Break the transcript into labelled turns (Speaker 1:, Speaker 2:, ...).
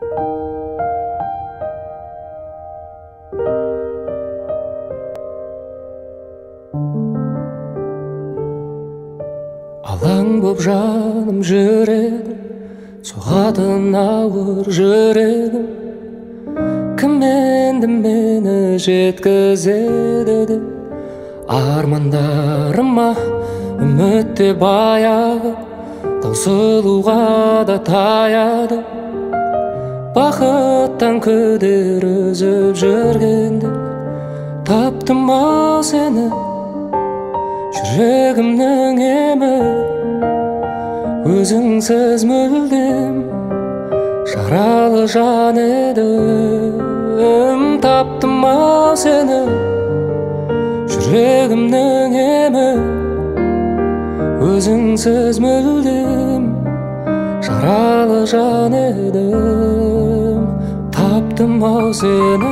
Speaker 1: Алаң боп жаным жүрегім, соғатын ауыр жүрегім. Кім енді мені жеткізеді деп армандарыма үмітте баяғы, таусылуға да таяды. Бақыттан күдер үзіп жүргенде таптым ау сені, жүрегімнің емі. Өзіңсіз мүлдем жаралы жан едім. Таптым ау сені, жүрегімнің емі. Өзіңсіз мүлдем жаралы жан едім. Таптым ау сені.